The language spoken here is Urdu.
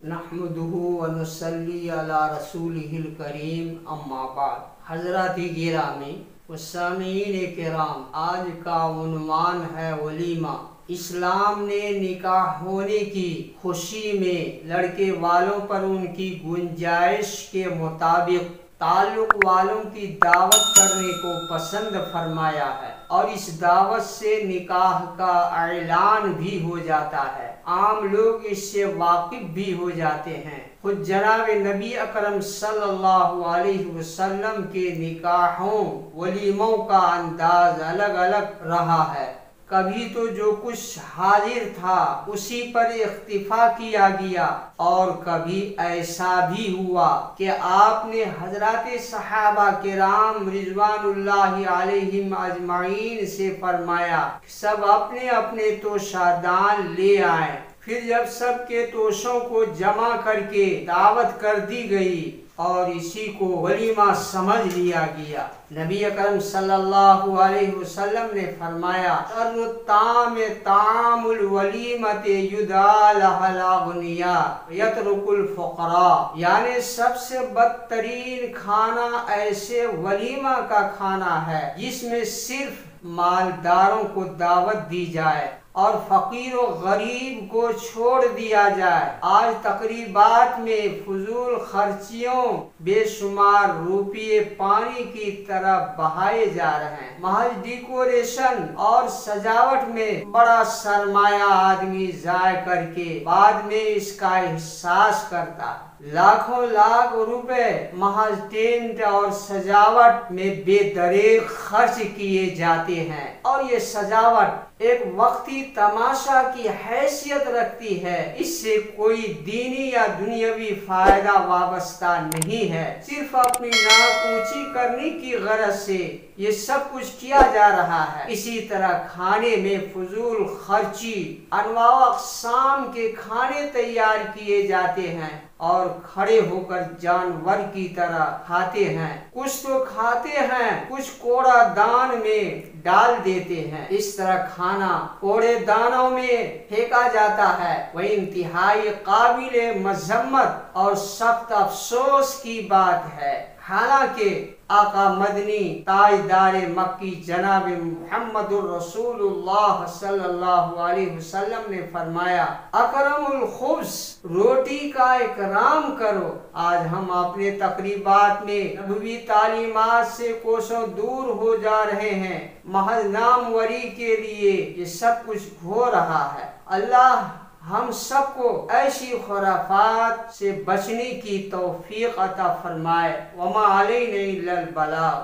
نحمدہ ونصلی علی رسولہ الکریم اما بعد۔ حضرات گرامی و سامعین کرام، آج کا عنوان ہے ولیمہ۔ اسلام نے نکاح ہونے کی خوشی میں لڑکے والوں پر ان کی گنجائش کے مطابق تعلق والوں کی دعوت کرنے کو پسند فرمایا ہے، اور اس دعوت سے نکاح کا اعلان بھی ہو جاتا ہے۔ عام لوگ اس سے واقف بھی ہو جاتے ہیں۔ خود جناب نبی اکرم صلی اللہ علیہ وسلم کے نکاحوں ولیموں کا انداز الگ الگ رہا ہے۔ کبھی تو جو کچھ حاضر تھا اسی پر اکتفا کیا گیا، اور کبھی ایسا بھی ہوا کہ آپ نے حضرات صحابہ کرام رضوان اللہ علیہم اجمعین سے فرمایا کہ سب اپنے اپنے توشہ دان لے آئیں۔ پھر جب سب کے توشوں کو جمع کر کے دعوت کر دی گئی اور اسی کو ولیمہ سمجھ لیا گیا۔ نبی اکرم صلی اللہ علیہ وسلم نے فرمایا شر الطعام طعام الولیمۃ یدعی لها الاغنیاء یترک الفقراء، یعنی سب سے بدترین کھانا ایسے ولیمہ کا کھانا ہے جس میں صرف مالداروں کو دعوت دی جائے اور فقیر و غریب کو چھوڑ دیا جائے۔ آج تقریبات میں فضول خرچیوں بے شمار روپیے پانی کی طرح بہائے جا رہے ہیں۔ محض ڈیکوریشن اور سجاوٹ میں بڑا سرمایہ آدمی ضائع کر کے بعد میں اس کا احساس کرتا ہے۔ لاکھوں لاکھ روپے محض ٹینٹ اور سجاوٹ میں بے دریغ خرچ کیے جاتے ہیں، اور یہ سجاوٹ ایک وقتی تماشا کی حیثیت رکھتی ہے۔ اس سے کوئی دینی یا دنیاوی فائدہ وابستہ نہیں ہے، صرف اپنی ناک اونچی کرنے کی غرض سے یہ سب کچھ کیا جا رہا ہے۔ اسی طرح کھانے میں فضول خرچی، انواع و اقسام کے کھانے تیار کیے جاتے ہیں اور کھڑے ہو کر جانور کی طرح کھاتے ہیں۔ کچھ تو کھاتے ہیں، کچھ کوڑا دان میں ڈال دیتے ہیں۔ اس طرح کھانا کوڑے دانوں میں پھینکا جاتا ہے۔ وہ انتہائی قابل مذمت اور سخت افسوس کی بات ہے۔ حالانکہ آقا مدنی تاجدار مکی جناب محمد الرسول اللہ صلی اللہ علیہ وسلم نے فرمایا اکرم الخبز، روٹی کا اکرام کرو۔ آج ہم اپنے تقریبات میں نبوی تعلیمات سے کوسوں دور ہو جا رہے ہیں، محض ناموری کے لیے یہ سب کچھ ہو رہا ہے۔ اللہ ہم سب کو ایسی خرافات سے بچنے کی توفیق عطا فرمائے۔ وما علینا الا البلاغ۔